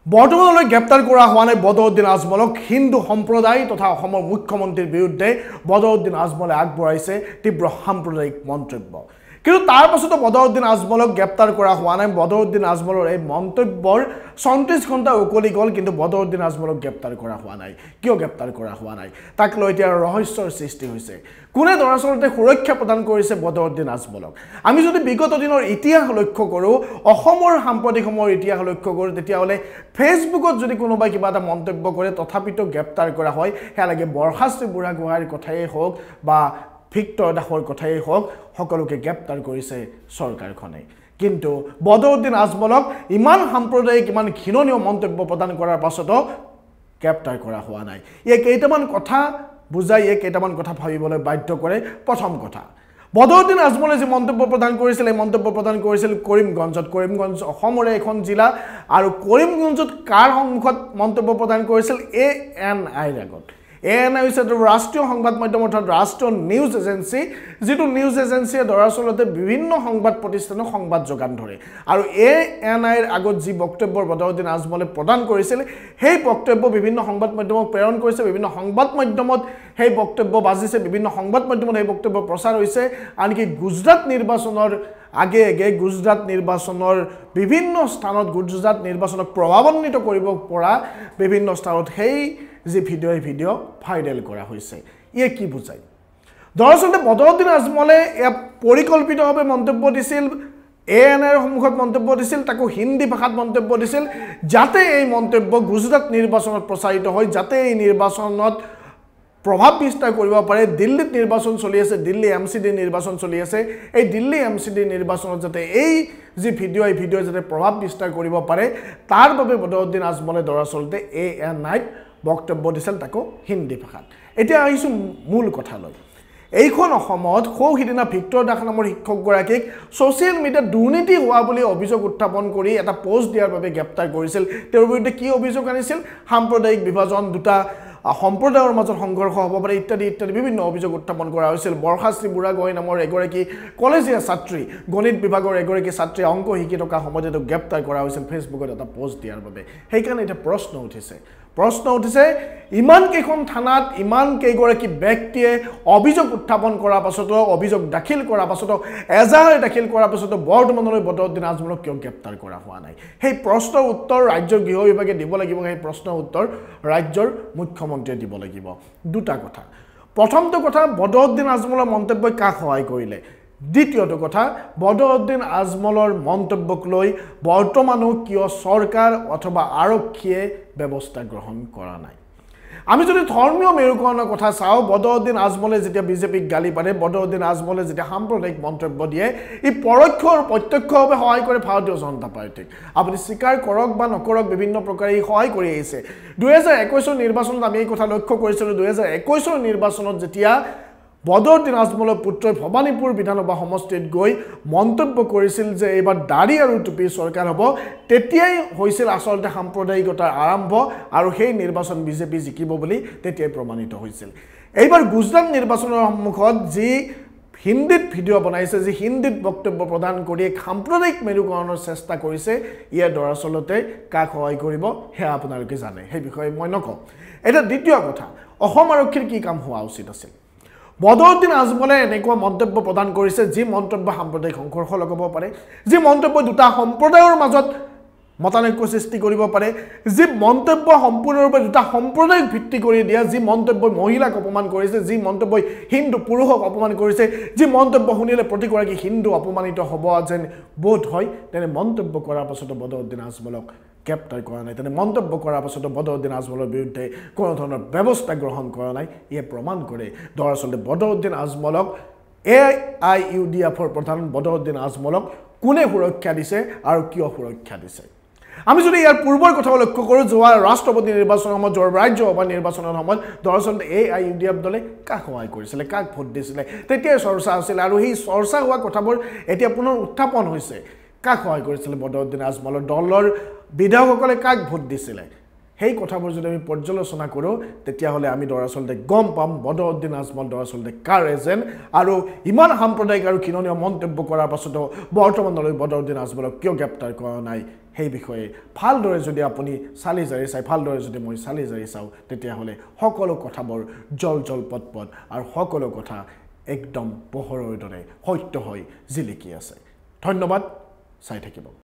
বৰ্তমানলৈ গ্ৰেপ্তাৰ কৰা হোৱা নাই বদৰুদ্দিন আজমলক হিন্দু সম্প্ৰদায় তথা অসমৰ মুখ্যমন্ত্ৰীৰ বিৰুদ্ধে বদৰুদ্দিন আজমলে আগবঢ়াইছে তীব্ৰ সাম্প্ৰদায়িক মন্তব্য কিন্তু তাৰ পাছতো বদৰুদ্দিন আজমলক গ্ৰেপ্তাৰ কৰা হোৱা নাই বদৰুদ্দিন আজমলৰ এই মন্তব্যৰ ৩৬ ঘণ্টা উকলি গ'ল কিন্তু বদৰুদ্দিন আজমলক গ্ৰেপ্তাৰ কৰা হোৱা নাই কিয় গ্ৰেপ্তাৰ কৰা হোৱা নাই তাক লৈ এতিয়া ৰহস্যৰ সৃষ্টি হৈছে কোনে দৰাচলতে সুৰক্ষা প্ৰদান কৰিছে বদৰুদ্দিন আজমলক আমি যদি বিগত দিনৰ ইতিহাস লক্ষ্য কৰোঁ অসমৰ সাম্প্ৰদায়িকমৰ ইতিহাস লক্ষ্য কৰোঁ তেতিয়াহ'লে ফেচবুকত যদি কোনোবাই কিবা এটা মন্তব্য কৰে তথাপিতো গ্ৰেপ্তাৰ কৰা হয় সেয়া লাগে বৰখাস্তি বুঢ়াগোহাঁইৰ কথাই হওক বা ভিক্টৰ দাসৰ কথাই হওক সকলোকে গ্ৰেপ্তাৰ কৰিছে চৰকাৰখনে কিন্তু বদৰুদ্দিন আজমলক ইমান সাম্প্ৰদায়িক ইমান ঘৃণনীয় মন্তব্য প্ৰদান কৰাৰ পাছতো গ্ৰেপ্তাৰ কৰা হোৱা নাই এই কেইটামান কথা বুজাই এই কেইটামান কথা ভাবিবলৈ বাধ্য কৰে প্ৰথম কথা বদৰুদ্দিন আজমলে যে মন্তব্য প্ৰদান কৰিছিল এই মন্তব্য প্ৰদান কৰিছিল কৰিমগঞ্জ অসমৰে এখন জিলা আৰু কৰিমগঞ্জত কাৰ সন্মুখত মন্তব্য প্ৰদান কৰিছিল ANIৰ আগত ANI হৈছে ৰাষ্ট্ৰীয় সংবাদ মাধ্যম অৰ্থাৎ ৰাষ্ট্ৰীয় নিউজ এজেন্সি যিটো নিউজ এজেন্সিয়ে দৰাচলতে বিভিন্ন সংবাদ প্ৰতিষ্ঠানক সংবাদ যোগান ধৰে আৰু ANIৰ আগত যি বক্তব্য বদৰুদ্দিন আজমলে প্ৰদান কৰিছিল সেই বক্তব্য বিভিন্ন সংবাদ মাধ্যমক প্ৰেৰণ কৰিছে বিভিন্ন সংবাদ মাধ্যমত সেই বক্তব্য বাজিছে বিভিন্ন সংবাদ মাধ্যমত সেই বক্তব্য প্ৰচাৰ হৈছে আনকি গুজৰাট নিৰ্বাচনৰ আগে গুজৰাট নিৰ্বাচনৰ বিভিন্ন স্থানত গুজৰাট নিৰ্বাচনক প্ৰভাৱান্বিত কৰিব পৰা বিভিন্ন স্থানত সেই যে ভিডিঅ ভাইৰেল কৰা হৈছে ইয়ে কি বুজায় দৰাচলতে বদৰুদ্দিন আজমলে পৰিকল্পিতভাৱে মন্তব্য দিছিল ANIৰ সন্মুখত মন্তব্য দিছিল তাকো হিন্দী ভাষাত মন্তব্য দিছিল যাতে এই মন্তব্য গুজৰাট নিৰ্বাচনত প্ৰচাৰিত হয় যাতে এই নিৰ্বাচনত প্ৰভাৱ বিস্তাৰ কৰিব পাৰে দিল্লীত নিৰ্বাচন চলি আছে দিল্লী MCD নিৰ্বাচন চলি আছে এই দিল্লী MCD নিৰ্বাচনত যাতে এই যে ভিডিঅ যাতে প্ৰভাৱ বিস্তাৰ কৰিব পাৰে তাৰ বাবে বদৰুদ্দিন আজমলে দৰাচলতে ANIত বক্তব্য দিছিল তাকো হিন্দী ভাষাত এতিয়া আহিছো মূল কথালৈ এইখন অসমত সিদিনা ভিক্টৰ দাস নামৰ শিক্ষকগৰাকীক ছ'চিয়েল মিডিয়াত দুৰ্নীতি হোৱা বুলি অভিযোগ উত্থাপন কৰি এটা পোষ্ট দিয়াৰ বাবে গ্ৰেপ্তাৰ কৰিছিল তেওঁৰ বিৰুদ্ধে কি অভিযোগ আনিছিল সাম্প্ৰদায়িক বিভাজন দুটা সম্প্ৰদায়ৰ মাজত সংঘৰ্ষ হ'ব পাৰে ইত্যাদি বিভিন্ন অভিযোগ উত্থাপন কৰা হৈছিল বৰখাস্তি বুঢ়াগোহাঁই নামৰ এগৰাকী কলেজীয়া ছাত্ৰী গণিত বিভাগৰ এগৰাকী ছাত্ৰী অংক শিকি থকা সময়তে গ্ৰেপ্তাৰ কৰা হৈছিল ফেচবুকত এটা পোষ্ট দিয়াৰ বাবে সেইকাৰণে এটা প্ৰশ্ন উঠিছে ইমান কেইখন থানাত ইমান কেইগৰাকী ব্যক্তিয়ে অভিযোগ উত্থাপন কৰাৰ পাছতো অভিযোগ দাখিল কৰাৰ পাছতো এজাহাৰ দাখিল কৰাৰ পাছতো বৰ্তমানলৈ বদৰুদ্দিন আজমলক কিয় গ্ৰেপ্তাৰ কৰা হোৱা নাই সেই প্ৰশ্নৰ উত্তৰ ৰাজ্যৰ গৃহ বিভাগে দিব লাগিব সেই প্ৰশ্নৰ উত্তৰ ৰাজ্যৰ মুখ্যমন্ত্ৰীয়ে দিব লাগিব দুটা কথা প্ৰথমটো কথা বদৰুদ্দিন আজমলৰ মন্তব্যই কাক সহায় কৰিলে দ্বিতীয়টো কথা বদৰুদ্দিন আজমলৰ মন্তব্যক লৈ বৰ্তমানো কিয় চৰকাৰ অথবা আৰক্ষীয়ে ব্যৱস্থা গ্ৰহণ কৰা নাই আমি যদি ধৰ্মীয় মেৰুকৰণৰ কথা চাওঁ বদৰুদ্দিন আজমলে যেতিয়া বিজেপিক গালি পাৰে বদৰুদ্দিন আজমলে যেতিয়া সাম্প্ৰদায়িক মন্তব্য দিয়ে ই পৰোক্ষ আৰু প্ৰত্যক্ষভাৱে সহায় কৰে ভাৰতীয় জনতা পাৰ্টিক আপুনি স্বীকাৰ কৰক বা নকৰক বিভিন্ন প্ৰকাৰে ই সহায় কৰি আহিছে 2021 নিৰ্বাচনত আমি এই কথা লক্ষ্য কৰিছিলোঁ 2021 নিৰ্বাচনত যেতিয়া বদৰুদ্দিন আজমলৰ পুত্ৰই ভবানীপুৰ বিধানসভা সমষ্টিত গৈ মন্তব্য কৰিছিল যে এইবাৰ দাড়ি আৰু টুপিৰ চৰকাৰ হ'ব তেতিয়াই হৈছিল আচলতে সাম্প্ৰদায়িকতাৰ আৰম্ভ আৰু সেই নিৰ্বাচন বিজেপি জিকিব বুলি তেতিয়াই প্ৰমাণিত হৈছিল এইবাৰ গুজৰাট নিৰ্বাচনৰ সন্মুখত যি হিন্দীত ভিডিঅ' বনাইছে যি হিন্দীত বক্তব্য প্ৰদান কৰি সাম্প্ৰদায়িক মেৰুকৰণৰ চেষ্টা কৰিছে ইয়াৰ দৰাচলতে কাক সহায় কৰিব সেয়া আপোনালোকে জানে সেই বিষয়ে মই নকওঁ এটা দ্বিতীয় কথা অসম আৰক্ষীৰ কি কাম হোৱা উচিত আছিল বদৰুদ্দিন আজমলে এনেকুৱা মন্তব্য প্ৰদান কৰিছে যি মন্তব্য সাম্প্ৰদায়িক সংঘৰ্ষ লগাব পাৰে যি মন্তব্য দুটা সম্প্ৰদায়ৰ মাজত মতানৈক্য সৃষ্টি কৰিব পাৰে যি মন্তব্য সম্পূৰ্ণৰূপে দুটা সম্প্ৰদায়ক ভিত্তি কৰি দিয়া যি মন্তব্য মহিলাক অপমান কৰিছে যি মন্তব্য হিন্দু পুৰুষক অপমান কৰিছে যি মন্তব্য শুনিলে প্ৰতিগৰাকী হিন্দু অপমানিত হ'ব যেন বোধ হয় তেনে মন্তব্য কৰাৰ পাছতো বদৰুদ্দিন আজমলক গ্ৰেপ্তাৰ কৰা নাই তেনে মন্তব্য কৰাৰ পাছতো বদৰুদ্দিন আজমলৰ বিৰুদ্ধে কোনো ধৰণৰ ব্যৱস্থা গ্ৰহণ কৰা নাই ইয়ে প্ৰমাণ কৰে দৰাচলতে বদৰুদ্দিন আজমলক AIUDFৰ প্ৰধান বদৰুদ্দিন আজমলক কোনে সুৰক্ষা দিছে আৰু কিয় সুৰক্ষা দিছে আমি যদি ইয়াৰ পূৰ্বৰ কথা লক্ষ্য কৰোঁ যোৱা ৰাষ্ট্ৰপতি নিৰ্বাচনৰ সময়ত যোৱা ৰাজ্যসভা নিৰ্বাচনৰ সময়ত দৰাচলতে AIUDF দলে কাক সহায় কৰিছিলে কাক ভোট দিছিলে তেতিয়াই চৰ্চা হৈছিল আৰু সেই চৰ্চা হোৱা কথাবোৰ এতিয়া পুনৰ উত্থাপন হৈছে কাক সহায় কৰিছিলে বদৰুদ্দিন আজমলৰ দলৰ বিধায়কসকলে কাক ভোট দিছিলে সেই কথাবোৰ যদি আমি পৰ্যালোচনা কৰোঁ তেতিয়াহ'লে আমি দৰাচলতে গম পাম বদৰুদ্দিন আজমল দৰাচলতে কাৰ এজেণ্ট আৰু ইমান সাম্প্ৰদায়িক আৰু ঘৃণনীয় মন্তব্য কৰাৰ পাছতো বৰ্তমানলৈ বদৰুদ্দিন আজমলক কিয় গ্ৰেপ্তাৰ কৰা নাই সেই বিষয়ে ভালদৰে যদি আপুনি চালি জাৰি চাই ভালদৰে যদি মই চালি জাৰি চাওঁ তেতিয়াহ'লে সকলো কথাবোৰ জল জল পট পট আৰু সকলো কথা একদম পোহৰৰ দৰে সত্য হৈ জিলিকি আছে ধন্যবাদ চাই থাকিব